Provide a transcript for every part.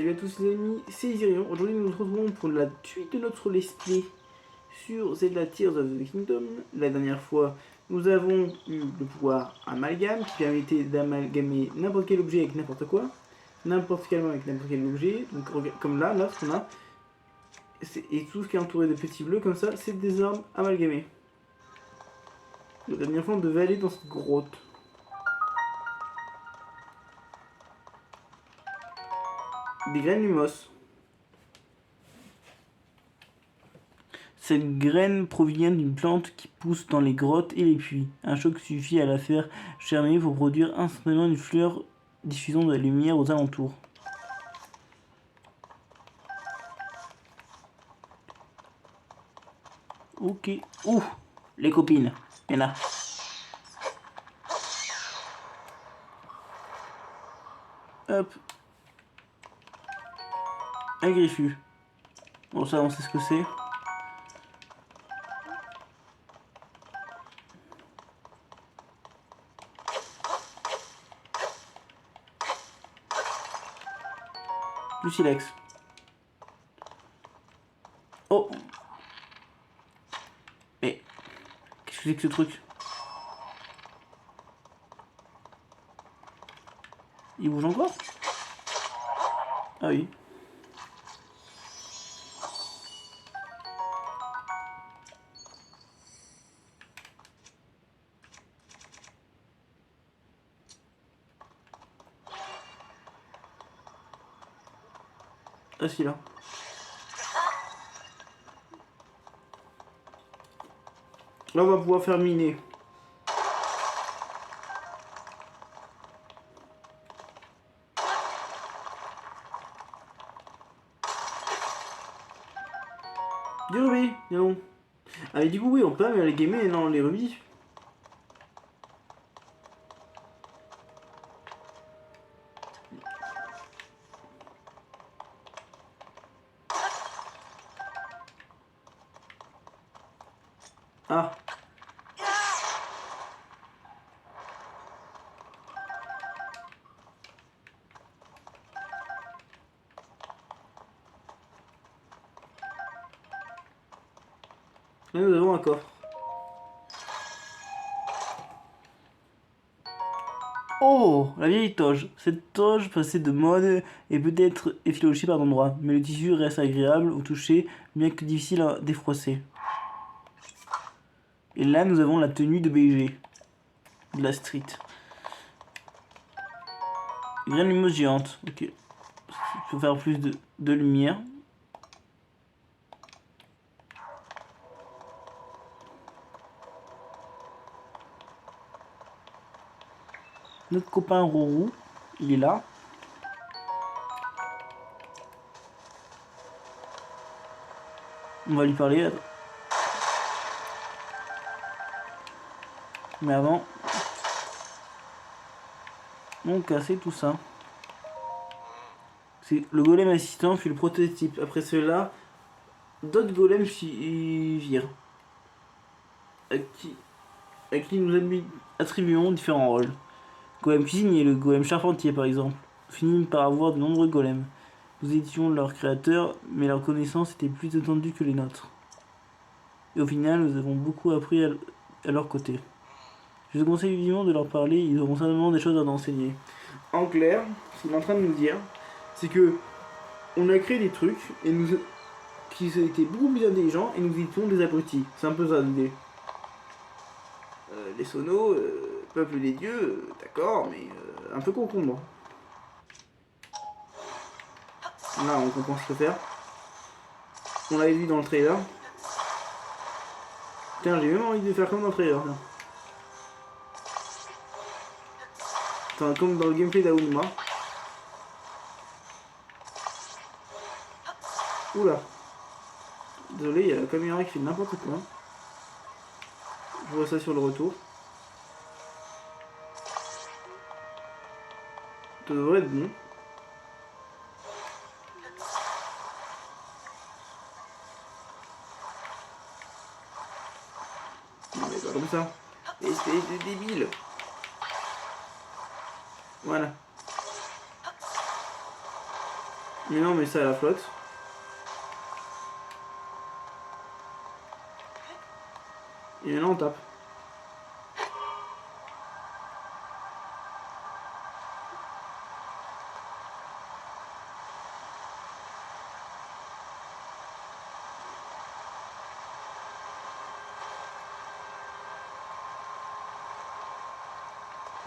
Salut à tous les amis, c'est Isirion. Aujourd'hui nous nous retrouvons pour la suite de notre let's play sur Zelda Tears of the Kingdom. La dernière fois, nous avons eu le pouvoir amalgame qui permettait d'amalgamer n'importe quel objet avec n'importe quoi, n'importe quel avec n'importe quel objet. Donc comme là ce qu'on a, et tout ce qui est entouré de petits bleus comme ça, c'est des armes amalgamées. La dernière fois on devait aller dans cette grotte. Des graines lumos. Cette graine provient d'une plante qui pousse dans les grottes et les puits. Un choc suffit à la faire germer pour produire instantanément une fleur diffusant de la lumière aux alentours. Ok. Ouh, les copines. Il y en a. Hop. Un griffu. Bon, ça, on sait ce que c'est. Du silex. Oh. Mais qu'est-ce que c'est que ce truc? Il bouge encore? Ah oui. Ah si, là. Là, on va pouvoir faire miner. Des rubis, non. Ah mais du coup oui, on peut mais les gamer non les rubis. Ah. Là nous avons un coffre. Oh, la vieille toge. Cette toge passée de mode et peut-être effilochée par d'endroits, mais le tissu reste agréable au toucher, bien que difficile à défroisser. Et là, nous avons la tenue de BG, de la street. Graine lumeuse géante. Ok. Il faut faire plus de lumière. Notre copain Rorou, il est là. On va lui parler. Mais avant, on cassait tout ça. Le golem assistant fut le prototype. Après cela, d'autres golems virent. À qui nous attribuons différents rôles. Golem cuisinier, le golem charpentier par exemple, finit par avoir de nombreux golems. Nous étions leurs créateurs, mais leurs connaissances étaient plus étendues que les nôtres. Et au final, nous avons beaucoup appris à leur côté. Je vous conseille vivement de leur parler, ils auront certainement des choses à nous enseigner. En clair, ce qu'il est en train de nous dire, c'est que on a créé des trucs et qui étaient beaucoup plus intelligents et nous étions des abrutis. C'est un peu ça l'idée. Les sonos, peuple des dieux, d'accord, mais un peu concombre. Là, on comprend ce qu'il faut faire. On l'avait vu dans le trailer. Tiens, j'ai même envie de faire comme dans le trailer. Enfin, comme dans le gameplay d'Aonuma. Oula. Désolé, il y a la caméra qui fait n'importe quoi. Je vois ça sur le retour. Ça devrait être bon. Non mais pas comme ça. Espèce de débile. Voilà. Mais non, mais ça à la flotte. Et maintenant on tape.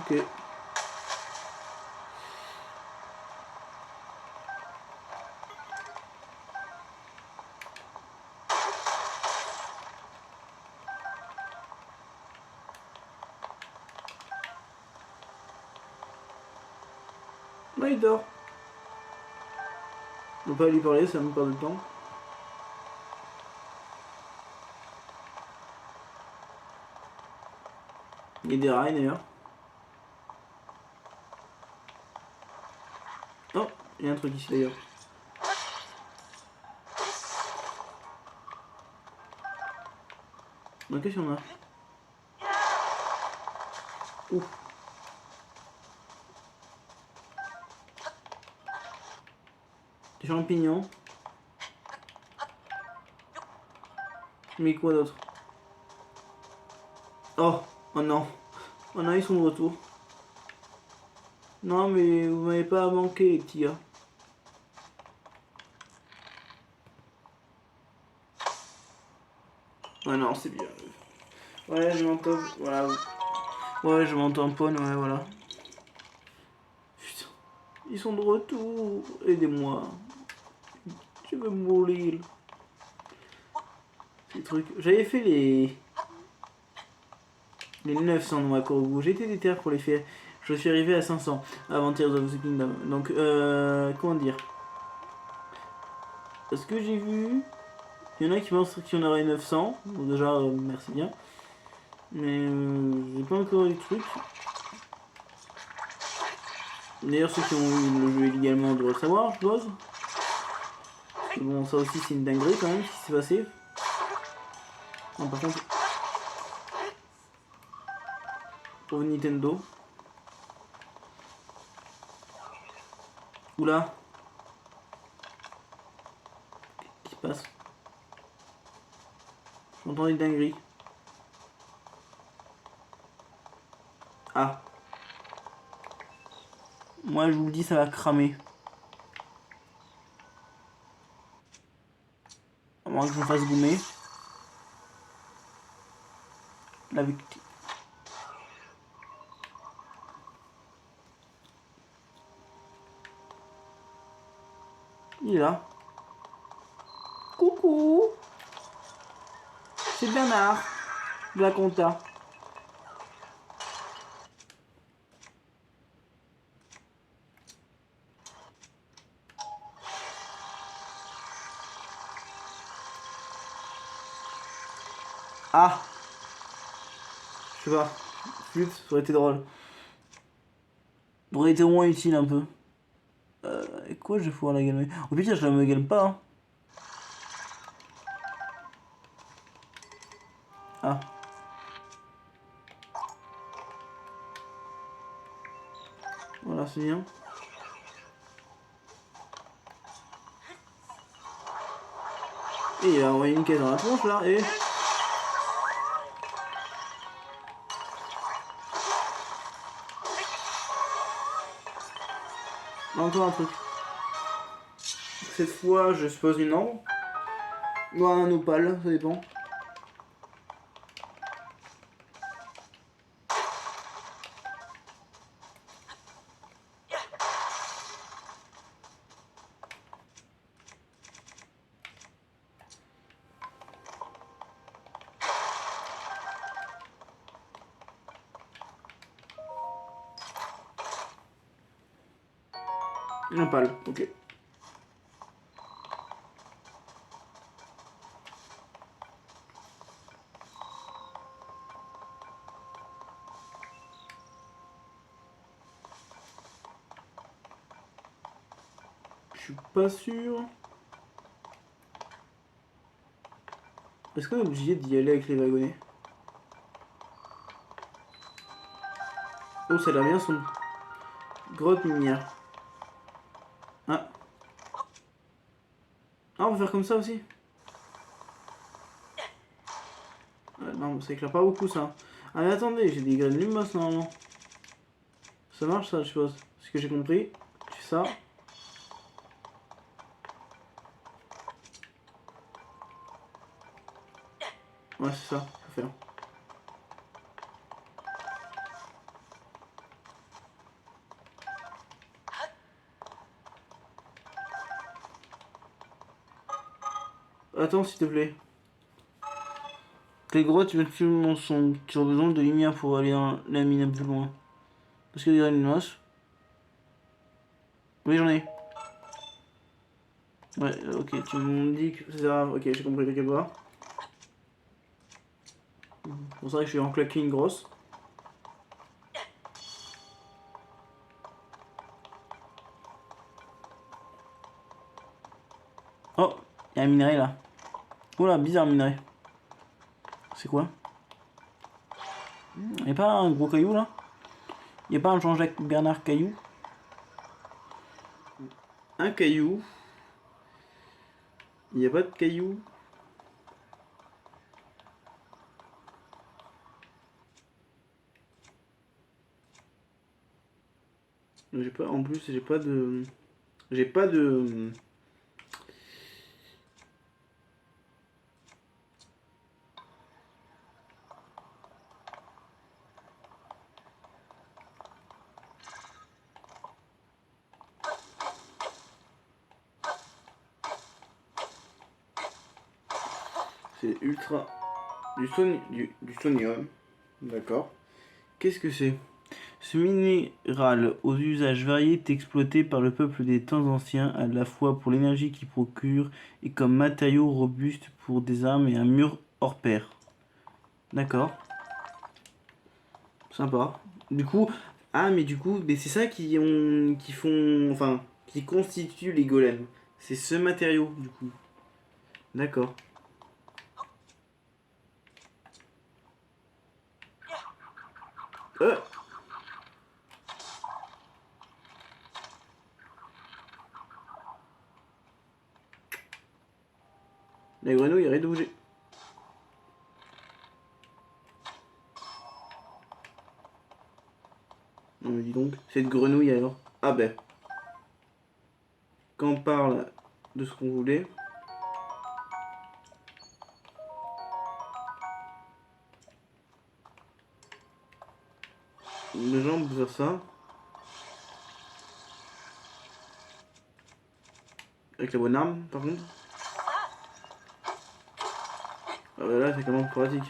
Ok. Ouais, il dort. On va pas lui parler, ça me perd de temps. Il y a des rails d'ailleurs. Oh, il y a un truc ici d'ailleurs. Donc qu'est-ce qu'il y en a? Ouf. Des champignons. Mais quoi d'autre? Oh, oh non. Oh non, ils sont de retour. Non, mais vous m'avez pas manqué, les petits gars. Ouais, non, c'est bien. Ouais, je m'entends. Voilà. Ouais, je m'entends tamponne, ouais, voilà. Putain. Ils sont de retour. Aidez-moi. Je veux mourir. Ces trucs. J'avais fait les 900 dans ma Kourou. J'étais déter pour les faire. Je suis arrivé à 500 avant Tears of the Kingdom. Donc, comment dire? Parce que j'ai vu. Il y en a qui pensent qu'il y en aurait 900. Donc, déjà, merci bien. Mais j'ai pas encore eu le truc. D'ailleurs, ceux qui ont eu le jeu illégalement doivent le savoir, je suppose. Bon, ça aussi, c'est une dinguerie quand même, ce qui s'est passé. Non, par contre, pour Nintendo. Oula. Qu'est-ce qui se passe? J'entends une dinguerie. Ah. Moi, je vous le dis, ça va cramer. À moins que je me fasse gommer. La victime. Il est là. Coucou. C'est Bernard. De la compta. Ah. Je sais pas. Flûte, ça aurait été drôle. Ça aurait été au moins utile un peu. Et quoi, je vais pouvoir la gagner? Au pire, je la me gagne pas. Hein. Ah. Voilà, c'est bien. Et il a envoyé une caisse dans la tronche là, et... Encore un truc. Cette fois, je suppose une ambre. Ou un opale, ça dépend. Une opale, ok. Je suis pas sûr. Est-ce qu'on est obligé d'y aller avec les wagonnets? Oh, ça a l'air bien son grotte minière. Ah. Ah, on va faire comme ça aussi. Non, ça éclaire pas beaucoup ça. Ah mais attendez, j'ai des graines lumos normalement. Ça marche ça, je suppose. Ce que j'ai compris. Tu fais ça. Ouais, c'est ça, faut faire. Attends, s'il te plaît. Les grottes virtuellement sont. Tu as besoin de lumière pour aller dans la mine plus loin. Parce qu'il y a des lumos. Oui, j'en ai. Ouais, ok, tu me dis que c'est grave. Ok, j'ai compris, t'inquiète pas. C'est pour ça que je vais en claquer une grosse. Oh, il y a un minerai là. Oula, bizarre minerai. C'est quoi? Il a pas un gros caillou là? Il a pas un Jean-Jacques Bernard caillou? Un caillou. Il n'y a pas de caillou. J'ai pas. En plus, j'ai pas de. J'ai pas de. C'est ultra. Du sonium. D'accord. Qu'est-ce que c'est? Ce minéral aux usages variés est exploité par le peuple des temps anciens à la fois pour l'énergie qu'il procure et comme matériau robuste pour des armes et un mur hors pair. D'accord. Sympa. Du coup, ah mais du coup, mais c'est ça qui font, enfin, qui constitue les golems. C'est ce matériau du coup. D'accord. Euh, la grenouille arrête de bouger. Non mais dis donc, cette grenouille alors. Ah ben, quand on parle de ce qu'on voulait, les gens peuvent faire ça avec la bonne arme par contre. Ah bah là c'est quand même pratique.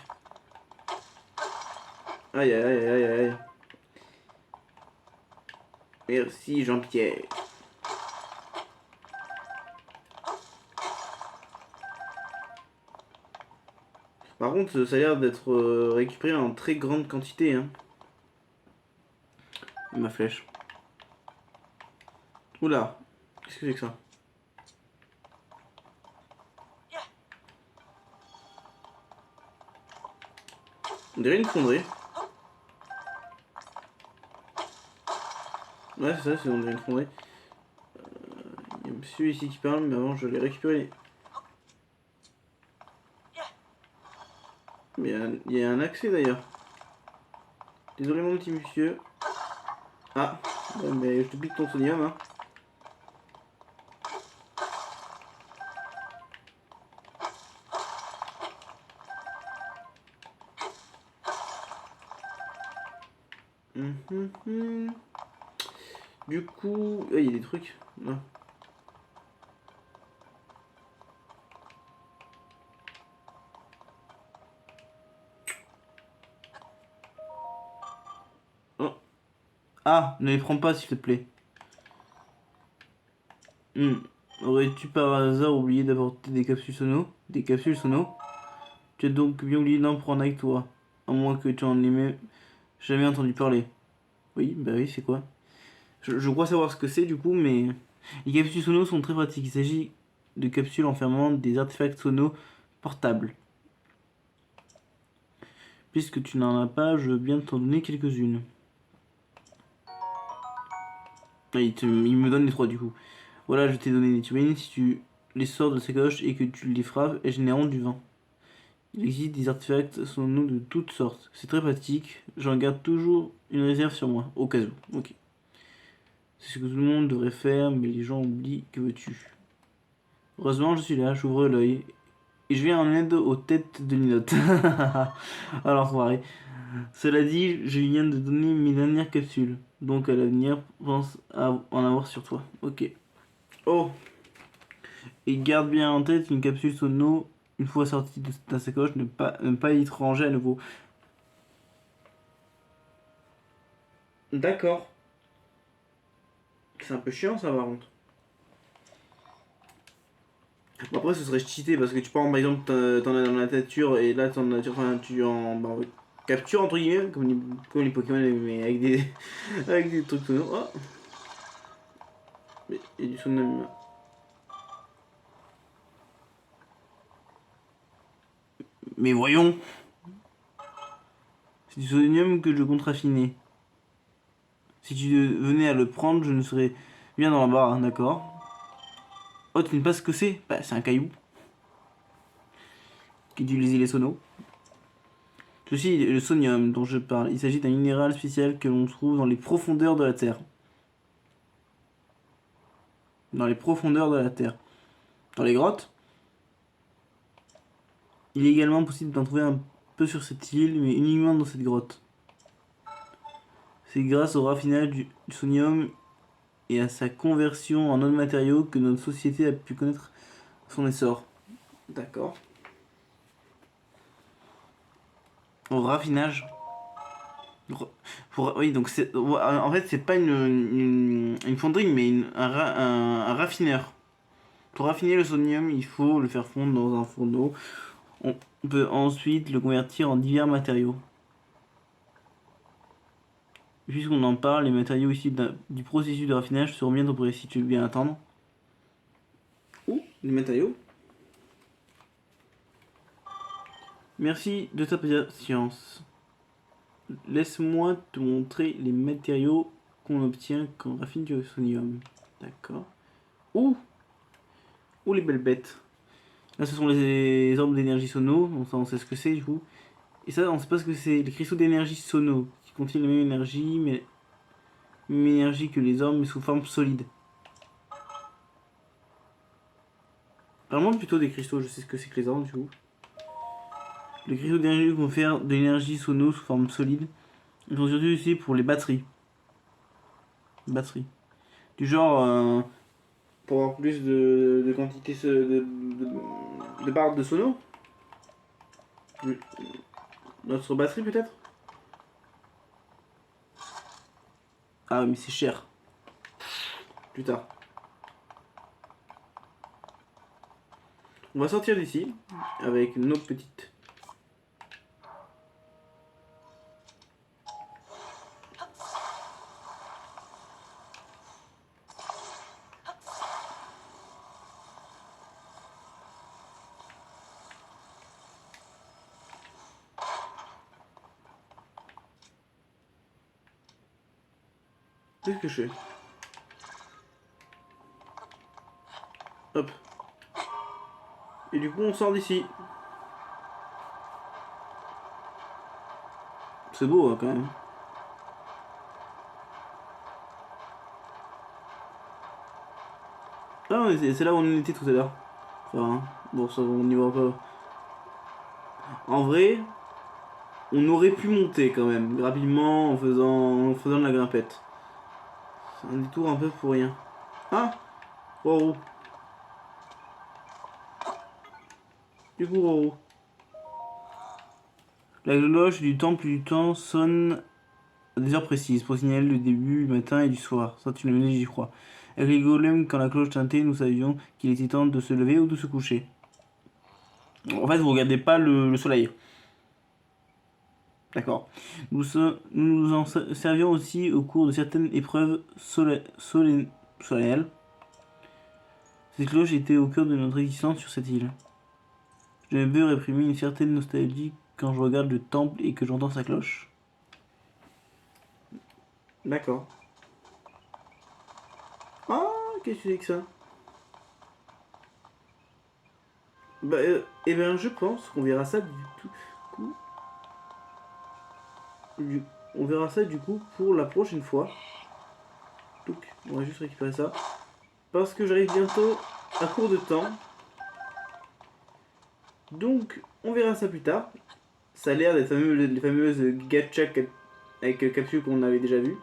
Aïe aïe aïe aïe aïe. Merci Jean-Pierre. Par contre, ça a l'air d'être récupéré en très grande quantité, hein. Ma flèche. Oula, qu'est-ce que c'est que ça? On dirait une fonderie. Ouais, c'est ça, c'est on dirait une fonderie. Il y a monsieur ici qui parle, mais avant je l'ai récupéré. Mais il y a un accès d'ailleurs. Désolé mon petit monsieur. Ah, ouais, mais je te pique ton sodium, hein. Hum. Du coup, il y a des trucs. Non. Oh. Ah, ne les prends pas s'il te plaît. Aurais-tu par hasard oublié d'apporter des capsules sono? Des capsules sono? Tu as donc bien oublié d'en prendre avec toi. À moins que tu en aies même jamais entendu parler. Oui, bah oui, c'est quoi? Je crois savoir ce que c'est du coup, mais les capsules sono sont très pratiques. Il s'agit de capsules enfermant des artefacts sono portables. Puisque tu n'en as pas, je veux bien t'en donner quelques-unes. Ah, il me donne les trois du coup. Voilà, je t'ai donné des turbines. Si tu les sorts de ces cloches et que tu les frappes, elles génèrent du vent. Il existe des artefacts sans nom de toutes sortes. C'est très pratique. J'en garde toujours une réserve sur moi, au cas où. Ok. C'est ce que tout le monde devrait faire, mais les gens oublient. Que veux-tu? Heureusement, je suis là, j'ouvre l'œil. Et je viens en aide aux têtes de Linotte. Alors, soirée. Cela dit, je viens de donner mes dernières capsules. Donc, à l'avenir, pense à en avoir sur toi. Ok. Oh! Et garde bien en tête une capsule sono, une fois sortie de ta sacoche, ne pas y ranger à nouveau. D'accord. C'est un peu chiant ça par contre. Bon, après ce serait cheaté parce que tu prends par exemple t'en as dans la nature et là t'en as enfin, tu en bah, capture entre guillemets comme les Pokémon mais avec des avec des trucs sonos. Oh. Mais il y a du sono. Mais voyons. C'est du sodium que je compte raffiner. Si tu venais à le prendre, je ne serais bien dans la barre, hein, d'accord. Oh, tu ne sais pas ce que c'est? Bah, c'est un caillou qui utilise les sonos. Ceci est le sonium dont je parle. Il s'agit d'un minéral spécial que l'on trouve dans les profondeurs de la Terre. Dans les profondeurs de la Terre. Dans les grottes. Il est également possible d'en trouver un peu sur cette île, mais uniquement dans cette grotte. C'est grâce au raffinage du sonium et à sa conversion en autres matériaux que notre société a pu connaître son essor. D'accord. Au raffinage. Oui, donc c'est, en fait, c'est pas une fonderie, mais un raffineur. Pour raffiner le sodium, il faut le faire fondre dans un fourneau. On peut ensuite le convertir en divers matériaux. Puisqu'on en parle, les matériaux issus du processus de raffinage seront bientôt prêts si tu veux bien attendre. Ouh, les matériaux. Merci de ta patience. Laisse-moi te montrer les matériaux qu'on obtient quand on raffine du sodium. D'accord. Ouh, ouh les belles bêtes. Là, ce sont les orbes d'énergie sono. Donc ça, on sait ce que c'est du coup. Et ça, on sait pas ce que c'est. Les cristaux d'énergie sono, qui contiennent la même énergie, mais même énergie que les orbes, mais sous forme solide. Parlons plutôt des cristaux, je sais ce que c'est que les orbes du coup. Les cristaux d'énergie confèrent de l'énergie sono sous forme solide. Ils sont surtout utilisés pour les batteries. Batteries. Du genre, pour avoir plus de quantité de barres de sono. Notre batterie peut-être. Ah, mais c'est cher. Plus tard. On va sortir d'ici avec nos petites. Qu'est-ce que je fais? Hop. Et du coup, on sort d'ici. C'est beau hein, quand même. Ah, c'est là où on était tout à l'heure. Enfin, bon, ça, on n'y va pas. En vrai, on aurait pu monter quand même, rapidement, en faisant de la grimpette. C'est un détour un peu pour rien. Ah! Roro. Du coup, Roro. La cloche du temple du temps sonne à des heures précises pour signaler le début du matin et du soir. Ça, tu le mets, j'y crois. Avec les golems, quand la cloche tintait, nous savions qu'il était temps de se lever ou de se coucher. En fait, vous regardez pas le soleil. D'accord. Nous en servions aussi au cours de certaines épreuves solennelles. Cette cloche était au cœur de notre existence sur cette île. Je ne peux réprimer une certaine nostalgie quand je regarde le temple et que j'entends sa cloche. D'accord. Ah, qu'est-ce que c'est que ça? Bah, et ben je pense qu'on verra ça coup, on verra ça du coup pour la prochaine fois. Donc, on va juste récupérer ça. Parce que j'arrive bientôt à court de temps. Donc, on verra ça plus tard. Ça a l'air d'être les fameuses gacha avec capsules qu'on avait déjà vu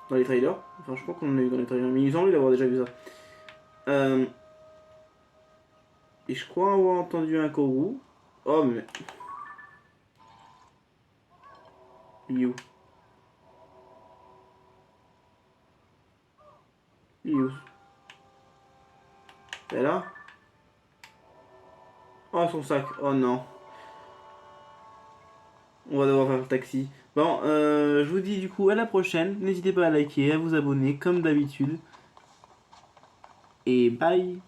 dans les trailers. Enfin, je crois qu'on en a eu dans les trailers, mais il me semble d'avoir déjà vu ça. Et je crois avoir entendu un Koru. Oh, mais. Il est où? Il est où? Elle est là? Oh, son sac. Oh non. On va devoir faire le taxi. Bon, je vous dis du coup à la prochaine. N'hésitez pas à liker, à vous abonner comme d'habitude. Et bye!